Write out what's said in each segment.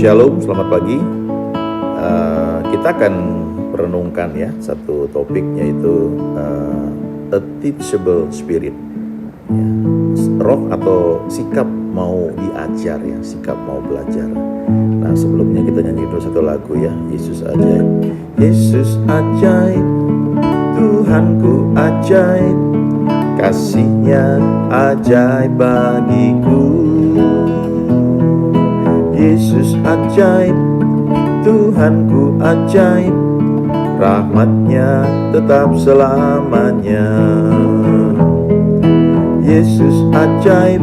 Shalom, selamat pagi. Kita akan merenungkan ya satu topik, yaitu a teachable spirit. Ya, roh atau sikap mau diajar ya, sikap mau belajar. Nah, sebelumnya kita nyanyi dulu satu lagu ya, Yesus ajaib. Yesus ajaib, Tuhanku ajaib, kasih-Nya ajaib bagiku. Yesus ajaib, Tuhanku ajaib, rahmat-Nya tetap selamanya. Yesus ajaib,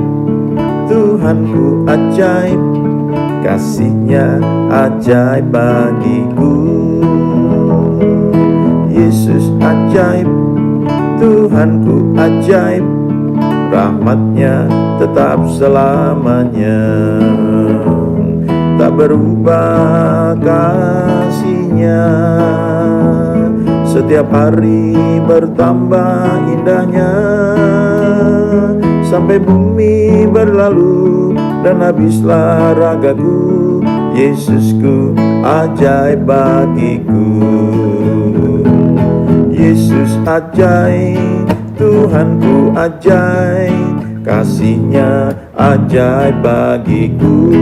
Tuhanku ajaib, kasih-Nya ajaib bagiku. Yesus ajaib, Tuhanku ajaib, rahmat-Nya tetap selamanya. Tak berubah kasih-Nya, setiap hari bertambah indahnya. Sampai bumi berlalu dan habislah ragaku, Yesusku ajaib bagiku. Yesus ajaib, Tuhanku ajaib, kasih-Nya ajaib bagiku.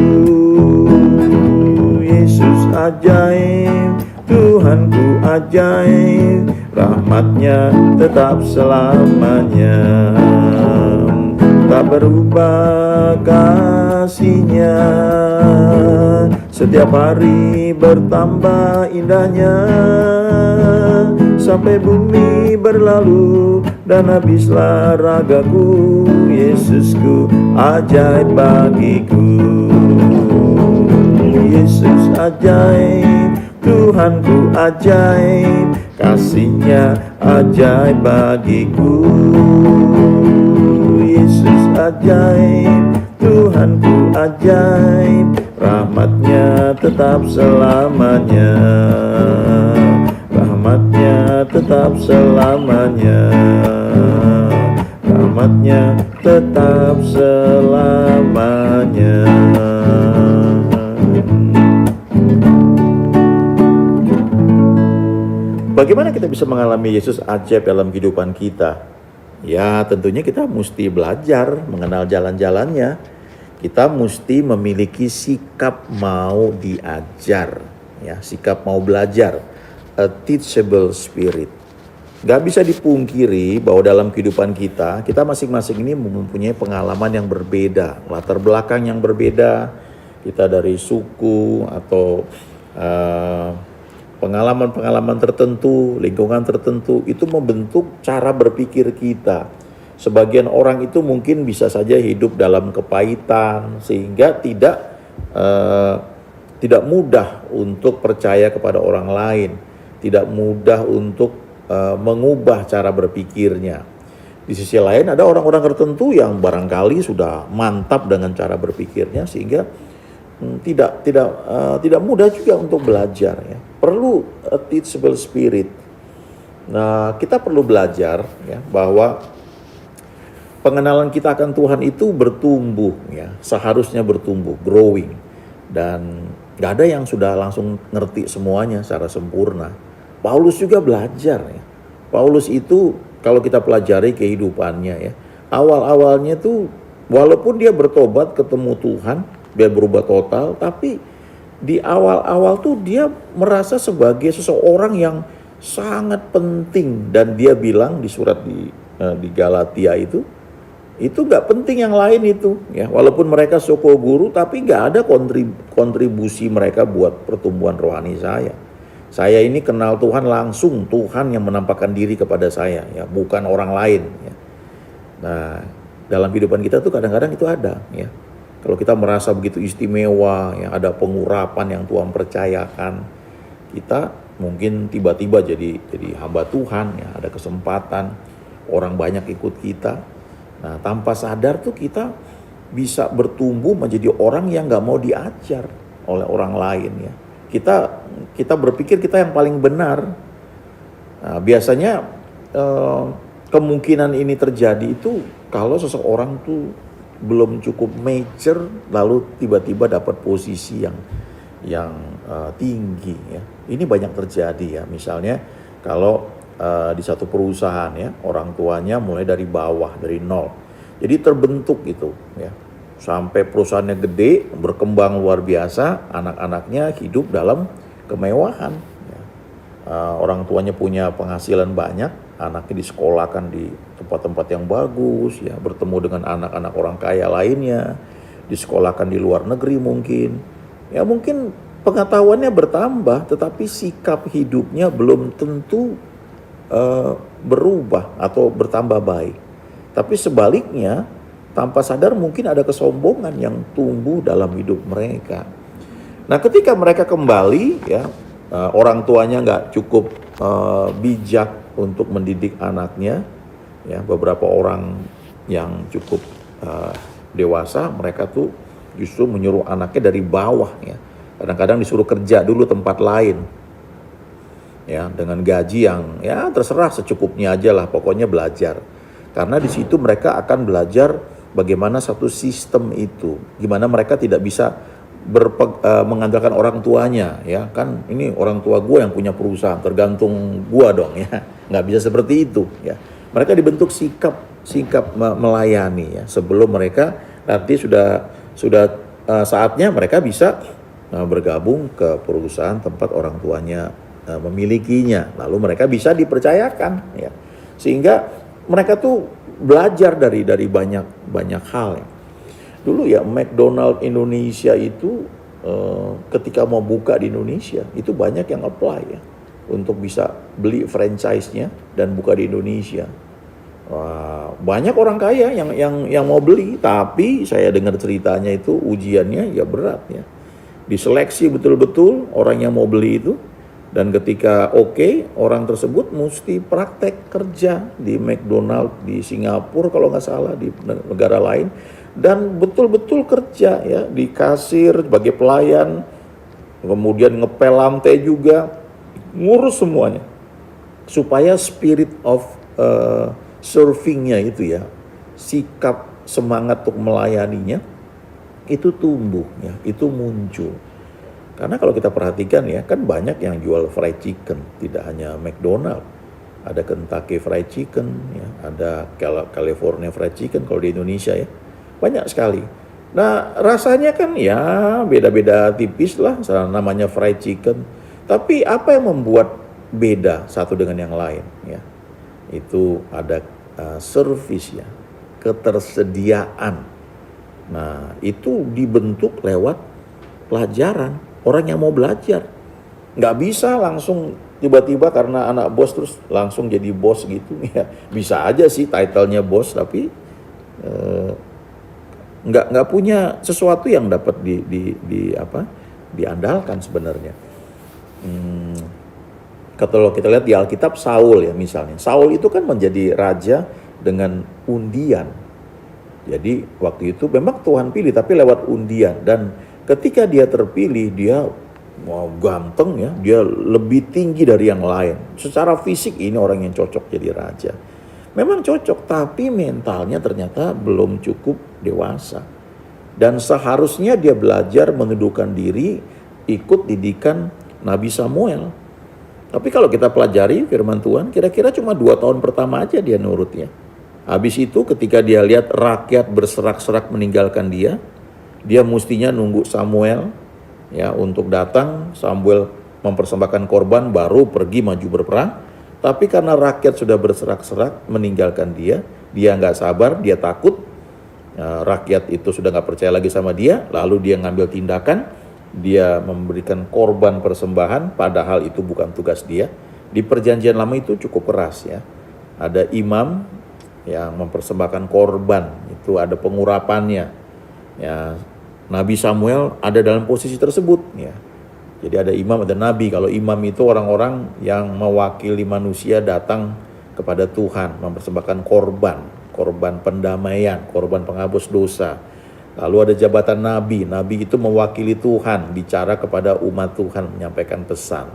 Yesus ajaib, Tuhanku ajaib, rahmat-Nya tetap selamanya. Tak berubah kasih-Nya, setiap hari bertambah indahnya. Sampai bumi berlalu dan habislah ragaku, Yesusku ajaib bagiku. Yesus ajaib, Tuhanku ajaib, kasih-Nya ajaib bagiku. Yesus ajaib, Tuhanku ajaib, rahmat-Nya tetap selamanya. Rahmat-Nya tetap selamanya. Rahmat-Nya tetap selamanya. Bagaimana kita bisa mengalami Yesus ajaib dalam kehidupan kita? Ya, tentunya kita mesti belajar mengenal jalan-jalannya. Kita mesti memiliki sikap mau diajar, ya, sikap mau belajar, a teachable spirit. Gak bisa dipungkiri bahwa dalam kehidupan kita masing-masing ini mempunyai pengalaman yang berbeda, latar belakang yang berbeda. Kita dari suku atau pengalaman-pengalaman tertentu, lingkungan tertentu, itu membentuk cara berpikir kita. Sebagian orang itu mungkin bisa saja hidup dalam kepahitan, sehingga tidak mudah untuk percaya kepada orang lain, tidak mudah untuk mengubah cara berpikirnya. Di sisi lain ada orang-orang tertentu yang barangkali sudah mantap dengan cara berpikirnya, sehingga tidak mudah juga untuk belajar ya. Perlu a teachable spirit. Nah, kita perlu belajar ya bahwa pengenalan kita akan Tuhan itu bertumbuh ya, seharusnya bertumbuh, growing. Dan gak ada yang sudah langsung ngerti semuanya secara sempurna. Paulus juga belajar ya. Paulus itu kalau kita pelajari kehidupannya ya, awal-awalnya tuh walaupun dia bertobat ketemu Tuhan, dia berubah total, tapi di awal-awal tuh dia merasa sebagai seseorang yang sangat penting, dan dia bilang di surat di Galatia itu gak penting yang lain itu ya, walaupun mereka soko guru, tapi gak ada kontribusi mereka buat pertumbuhan rohani saya ini kenal Tuhan langsung, Tuhan yang menampakkan diri kepada saya ya, bukan orang lain ya. Nah, dalam kehidupan kita tuh kadang-kadang itu ada ya. Kalau kita merasa begitu istimewa, ya ada pengurapan yang Tuhan percayakan, kita mungkin tiba-tiba jadi hamba Tuhan, ya ada kesempatan, orang banyak ikut kita. Nah, tanpa sadar tuh kita bisa bertumbuh menjadi orang yang gak mau diajar oleh orang lain ya. Kita berpikir kita yang paling benar. Nah, biasanya kemungkinan ini terjadi itu kalau seseorang tuh belum cukup mature, lalu tiba-tiba dapat posisi tinggi ya. Ini banyak terjadi ya. Misalnya kalau di satu perusahaan ya, orang tuanya mulai dari bawah, dari nol. Jadi terbentuk gitu ya. Sampai perusahaannya gede, berkembang luar biasa, anak-anaknya hidup dalam kemewahan ya. Orang tuanya punya penghasilan banyak, anaknya disekolahkan di tempat-tempat yang bagus ya, bertemu dengan anak-anak orang kaya lainnya, disekolahkan di luar negeri mungkin. Ya mungkin pengetahuannya bertambah, tetapi sikap hidupnya belum tentu berubah atau bertambah baik. Tapi sebaliknya, tanpa sadar mungkin ada kesombongan yang tumbuh dalam hidup mereka. Nah, ketika mereka kembali, ya orang tuanya nggak cukup bijak untuk mendidik anaknya. Ya, beberapa orang yang cukup dewasa, mereka tuh justru menyuruh anaknya dari bawah. Ya, kadang-kadang disuruh kerja dulu tempat lain. Ya, dengan gaji yang ya terserah secukupnya aja lah, pokoknya belajar. Karena di situ mereka akan belajar bagaimana satu sistem itu, gimana mereka tidak bisa mengandalkan orang tuanya, ya kan ini orang tua gue yang punya perusahaan, tergantung gue dong ya, nggak bisa seperti itu ya. Mereka dibentuk sikap melayani ya, sebelum mereka nanti sudah saatnya mereka bisa bergabung ke perusahaan tempat orang tuanya memilikinya, lalu mereka bisa dipercayakan ya, sehingga mereka tuh belajar dari banyak hal ya. Dulu ya McDonald Indonesia itu ketika mau buka di Indonesia itu banyak yang apply ya untuk bisa beli franchise-nya dan buka di Indonesia. Wah, banyak orang kaya yang mau beli, tapi saya dengar ceritanya itu ujiannya ya berat ya. Diseleksi betul-betul orang yang mau beli itu. Dan ketika orang tersebut mesti praktek kerja di McDonald di Singapura kalau nggak salah, di negara lain, dan betul-betul kerja ya di kasir sebagai pelayan, kemudian ngepel lantai juga, ngurus semuanya supaya spirit of servingnya itu ya, sikap semangat untuk melayaninya itu tumbuh ya, itu muncul. Karena kalau kita perhatikan ya, kan banyak yang jual fried chicken, tidak hanya McDonald. Ada Kentucky Fried Chicken, ya, ada California Fried Chicken kalau di Indonesia ya. Banyak sekali. Nah, rasanya kan ya beda-beda tipis lah, namanya fried chicken. Tapi apa yang membuat beda satu dengan yang lain ya? Itu ada service ya, ketersediaan. Nah, itu dibentuk lewat pelajaran. Orang yang mau belajar nggak bisa langsung tiba-tiba karena anak bos terus langsung jadi bos gitu ya. Bisa aja sih title-nya bos, tapi nggak punya sesuatu yang dapat diandalkan sebenarnya. Kalau kita lihat di Alkitab, Saul ya misalnya, Saul itu kan menjadi raja dengan undian. Jadi waktu itu memang Tuhan pilih tapi lewat undian, dan ketika dia terpilih, dia ganteng ya, dia lebih tinggi dari yang lain. Secara fisik ini orang yang cocok jadi raja. Memang cocok, tapi mentalnya ternyata belum cukup dewasa. Dan seharusnya dia belajar menundukkan diri, ikut didikan Nabi Samuel. Tapi kalau kita pelajari firman Tuhan, kira-kira cuma 2 tahun pertama aja dia nurutnya. Habis itu ketika dia lihat rakyat berserak-serak meninggalkan dia mestinya nunggu Samuel ya untuk datang, Samuel mempersembahkan korban baru pergi maju berperang. Tapi karena rakyat sudah berserak-serak meninggalkan dia nggak sabar, dia takut, rakyat itu sudah nggak percaya lagi sama dia, lalu dia ngambil tindakan, dia memberikan korban persembahan padahal itu bukan tugas dia. Di perjanjian lama itu cukup keras ya, ada imam yang mempersembahkan korban, itu ada pengurapannya ya. Nabi Samuel ada dalam posisi tersebut ya. Jadi ada imam, ada nabi. Kalau imam itu orang-orang yang mewakili manusia datang kepada Tuhan, mempersembahkan korban pendamaian, korban penghapus dosa. Lalu ada jabatan nabi. Nabi itu mewakili Tuhan, bicara kepada umat Tuhan, menyampaikan pesan.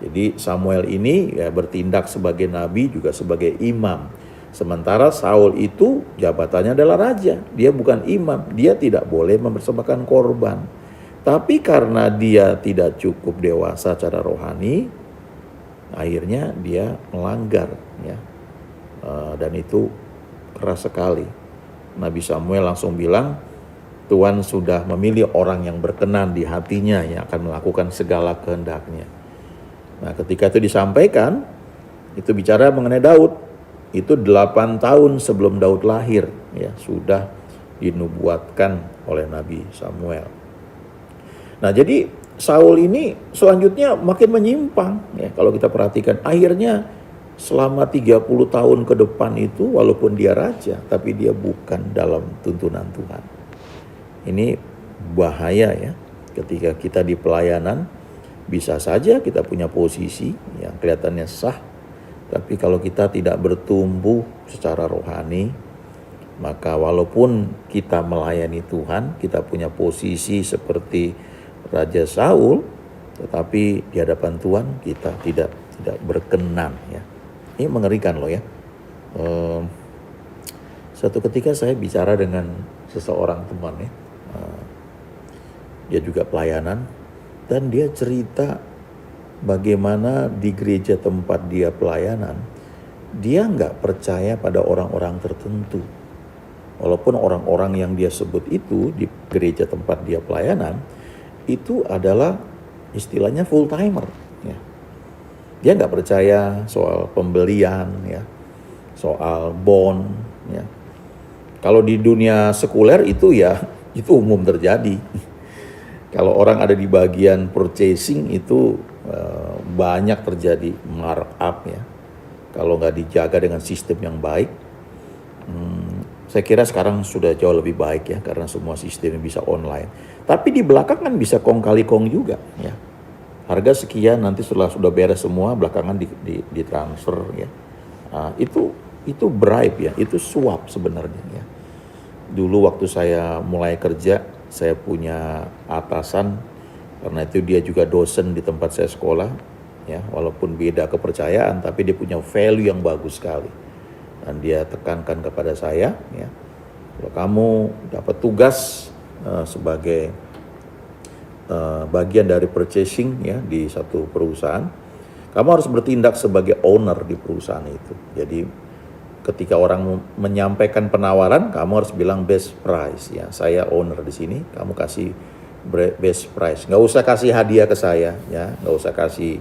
Jadi Samuel ini ya bertindak sebagai nabi juga sebagai imam. Sementara Saul itu jabatannya adalah raja, dia bukan imam, dia tidak boleh mempersembahkan korban. Tapi karena dia tidak cukup dewasa secara rohani, akhirnya dia melanggar, ya. Dan itu keras sekali. Nabi Samuel langsung bilang, Tuhan sudah memilih orang yang berkenan di hatinya, yang akan melakukan segala kehendaknya. Nah, ketika itu disampaikan, itu bicara mengenai Daud. Itu 8 tahun sebelum Daud lahir, ya, sudah dinubuatkan oleh Nabi Samuel. Nah, jadi Saul ini selanjutnya makin menyimpang, ya, kalau kita perhatikan. Akhirnya selama 30 tahun ke depan itu, walaupun dia raja, tapi dia bukan dalam tuntunan Tuhan. Ini bahaya, ya, ketika kita di pelayanan, bisa saja kita punya posisi yang kelihatannya sah, tapi kalau kita tidak bertumbuh secara rohani, maka walaupun kita melayani Tuhan, kita punya posisi seperti Raja Saul, tetapi di hadapan Tuhan kita tidak berkenan, ya. Ini mengerikan loh, ya. Suatu ketika saya bicara dengan seseorang teman, ya. Dia juga pelayanan, dan dia cerita bagaimana di gereja tempat dia pelayanan, dia nggak percaya pada orang-orang tertentu. Walaupun orang-orang yang dia sebut itu di gereja tempat dia pelayanan, itu adalah istilahnya full timer, ya. Dia nggak percaya soal pembelian, ya, soal bond, ya. Kalau di dunia sekuler itu, ya, itu umum terjadi. Kalau orang ada di bagian purchasing itu banyak terjadi markup, ya. Kalau nggak dijaga dengan sistem yang baik, saya kira sekarang sudah jauh lebih baik, ya, karena semua sistemnya bisa online. Tapi di belakang kan bisa kong kali kong juga, ya. Harga sekian, nanti setelah sudah beres semua, belakangan ditransfer, ya. Itu bribe, ya, itu suap sebenarnya, ya. Dulu waktu saya mulai kerja, saya punya atasan, karena itu dia juga dosen di tempat saya sekolah, ya. Walaupun beda kepercayaan, tapi dia punya value yang bagus sekali. Dan dia tekankan kepada saya, ya, kalau kamu dapat tugas sebagai bagian dari purchasing, ya, di satu perusahaan, kamu harus bertindak sebagai owner di perusahaan itu. Jadi ketika orang menyampaikan penawaran, kamu harus bilang best price, ya. Saya owner di sini, kamu kasih best price. Nggak usah kasih hadiah ke saya, ya. Nggak usah kasih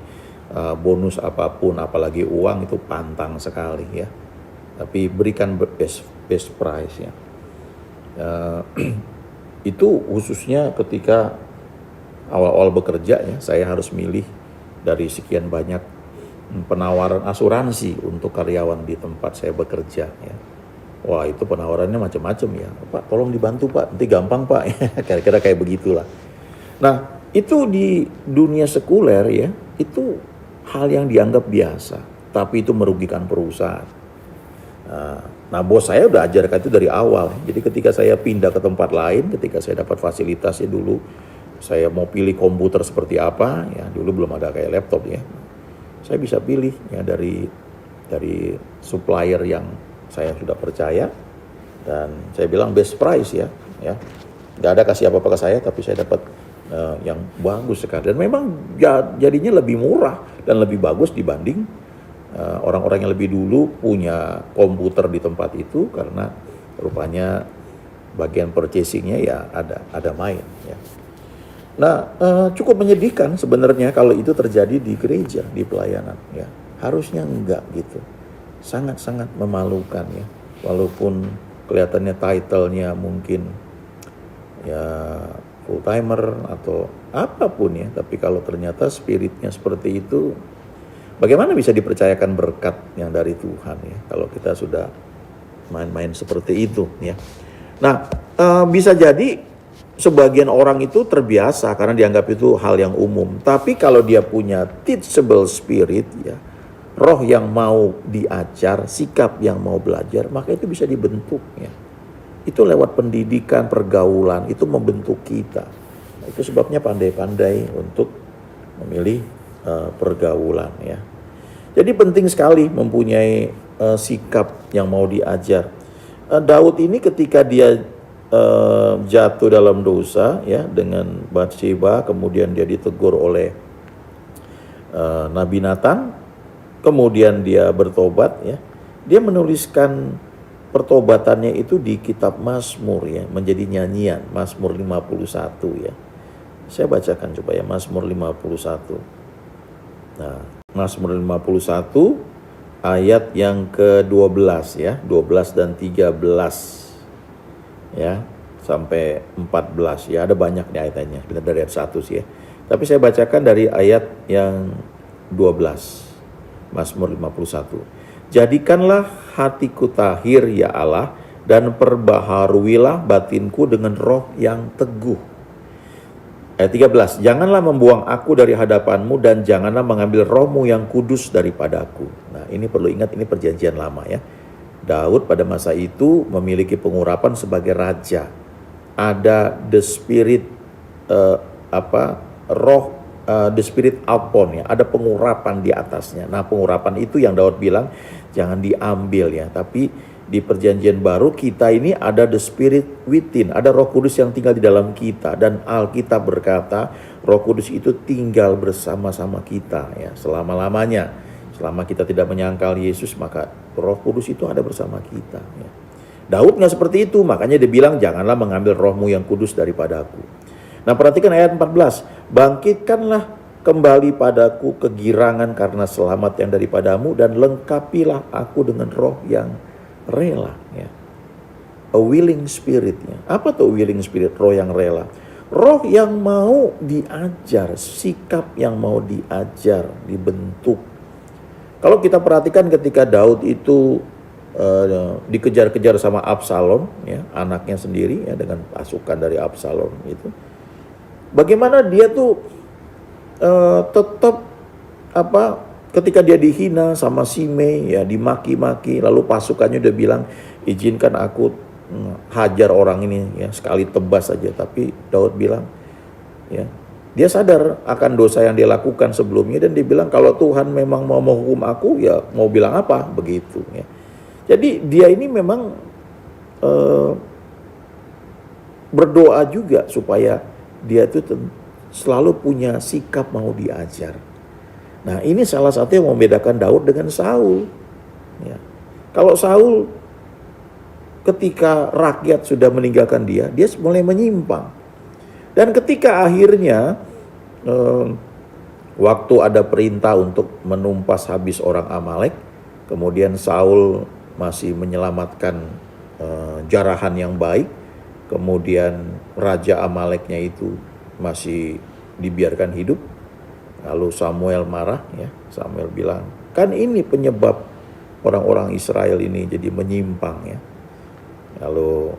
bonus apapun, apalagi uang, itu pantang sekali, ya. Tapi berikan best price, ya. Itu khususnya ketika awal-awal bekerja, ya, saya harus milih dari sekian banyak penawaran asuransi untuk karyawan di tempat saya bekerja, ya. Wah, itu penawarannya macam-macam, ya. Pak, tolong dibantu, Pak, nanti gampang, Pak. Kira-kira kayak begitulah. Nah, itu di dunia sekuler, ya, itu hal yang dianggap biasa, tapi itu merugikan perusahaan. Nah, bos saya udah ajarkan itu dari awal. Jadi ketika saya pindah ke tempat lain, ketika saya dapat fasilitasnya dulu, saya mau pilih komputer seperti apa, ya, dulu belum ada kayak laptop, ya. Saya bisa pilih, ya, dari supplier yang saya sudah percaya, dan saya bilang best price, ya. Nggak ada kasih apa-apa ke saya, tapi saya dapat yang bagus sekali. Dan memang jadinya lebih murah dan lebih bagus dibanding orang-orang yang lebih dulu punya komputer di tempat itu, karena rupanya bagian purchasingnya, ya, ada main, ya. Nah, cukup menyedihkan sebenarnya kalau itu terjadi di gereja, di pelayanan, ya. Harusnya enggak gitu. Sangat-sangat memalukan, ya. Walaupun kelihatannya title-nya mungkin, ya, full timer atau apapun, ya, tapi kalau ternyata spiritnya seperti itu, bagaimana bisa dipercayakan berkat yang dari Tuhan, ya, kalau kita sudah main-main seperti itu, ya. Nah, bisa jadi sebagian orang itu terbiasa karena dianggap itu hal yang umum. Tapi kalau dia punya teachable spirit, ya, roh yang mau diajar, sikap yang mau belajar, maka itu bisa dibentuk, ya. Itu lewat pendidikan, pergaulan, itu membentuk kita. Nah, itu sebabnya pandai-pandai untuk memilih pergaulan, ya. Jadi penting sekali mempunyai sikap yang mau diajar. Daud ini ketika dia jatuh dalam dosa ya dengan Batsheba, kemudian dia ditegur oleh Nabi Nathan, kemudian dia bertobat ya. Dia menuliskan pertobatannya itu di kitab Mazmur ya, menjadi nyanyian, Mazmur 51 ya. Saya bacakan coba ya, Mazmur 51. Nah, Mazmur 51 ayat yang ke-12 ya, 12 dan 13 ya, sampai 14 ya, ada banyak nih ayatnya, dari ayat 1 sih ya. Tapi saya bacakan dari ayat yang 12, Mazmur 51. Jadikanlah hatiku tahir ya Allah, dan perbaharuilah batinku dengan roh yang teguh. Ayat 13, janganlah membuang aku dari hadapanmu, dan janganlah mengambil rohmu yang kudus daripadaku. Nah ini perlu ingat, ini perjanjian lama ya. Daud pada masa itu memiliki pengurapan sebagai raja. Ada the spirit the spirit upon ya, ada pengurapan di atasnya. Nah pengurapan itu yang Daud bilang jangan diambil ya, tapi di perjanjian baru kita ini ada the spirit within, ada Roh Kudus yang tinggal di dalam kita, dan Alkitab berkata Roh Kudus itu tinggal bersama-sama kita ya selama-lamanya. Selama kita tidak menyangkal Yesus, maka Roh Kudus itu ada bersama kita ya. Daud nggak seperti itu, makanya dia bilang janganlah mengambil rohmu yang kudus daripadaku. Nah perhatikan ayat 14, bangkitkanlah kembali padaku kegirangan karena selamat yang daripadamu, dan lengkapilah aku dengan roh yang rela ya. A willing spirit ya. Apa tuh willing spirit? Roh yang rela. Roh yang mau diajar, sikap yang mau diajar, dibentuk. Kalau kita perhatikan ketika Daud itu dikejar-kejar sama Absalom ya, anaknya sendiri ya, dengan pasukan dari Absalom itu. Bagaimana dia tuh tetap ketika dia dihina sama Simei ya, dimaki-maki, lalu pasukannya udah bilang izinkan aku hajar orang ini ya, sekali tebas saja. Tapi Daud bilang ya, dia sadar akan dosa yang dia lakukan sebelumnya, dan dia bilang kalau Tuhan memang mau menghukum aku ya mau bilang apa begitu ya. Jadi dia ini memang berdoa juga supaya dia itu selalu punya sikap mau diajar. Nah ini salah satu yang membedakan Daud dengan Saul ya. Kalau Saul ketika rakyat sudah meninggalkan dia mulai menyimpang. Dan ketika akhirnya waktu ada perintah untuk menumpas habis orang Amalek, kemudian Saul masih menyelamatkan jarahan yang baik, kemudian Raja Amaleknya itu masih dibiarkan hidup. Lalu Samuel marah ya, Samuel bilang, kan ini penyebab orang-orang Israel ini jadi menyimpang ya. Lalu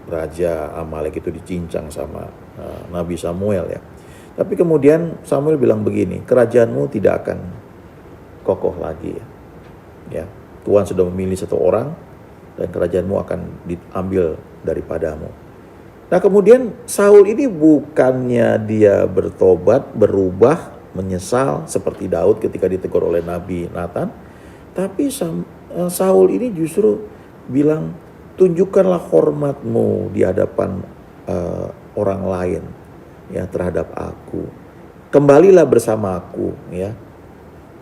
Raja Amalek itu dicincang sama Nabi Samuel ya. Tapi kemudian Samuel bilang begini, kerajaanmu tidak akan kokoh lagi ya. Tuhan sudah memilih satu orang, dan kerajaanmu akan diambil daripadamu. Nah kemudian Saul ini bukannya dia bertobat, berubah, menyesal seperti Daud ketika ditegur oleh Nabi Nathan, tapi Saul ini justru bilang, tunjukkanlah hormatmu di hadapan orang lain ya terhadap aku, kembalilah bersama aku ya.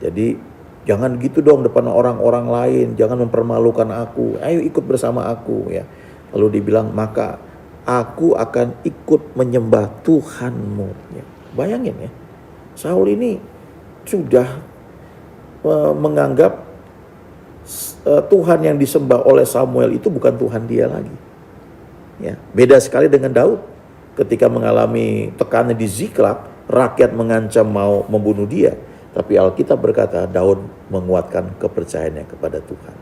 Jadi jangan gitu dong depan orang-orang lain, jangan mempermalukan aku, ayo ikut bersama aku ya. Lalu dibilang, maka aku akan ikut menyembah Tuhanmu ya. Bayangin ya, Saul ini sudah menganggap Tuhan yang disembah oleh Samuel itu bukan Tuhan dia lagi ya. Beda sekali dengan Daud ketika mengalami tekanan di Ziklag, rakyat mengancam mau membunuh dia. Tapi Alkitab berkata Daud menguatkan kepercayaannya kepada Tuhan.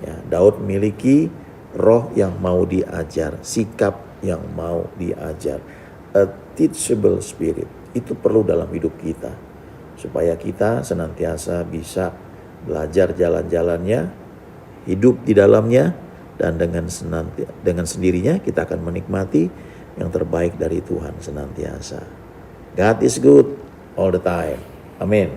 Ya, Daud memiliki roh yang mau diajar, sikap yang mau diajar. A teachable spirit. Itu perlu dalam hidup kita. Supaya kita senantiasa bisa belajar jalan-jalannya, hidup di dalamnya, dan dengan sendirinya kita akan menikmati yang terbaik dari Tuhan senantiasa. God is good all the time. Amin.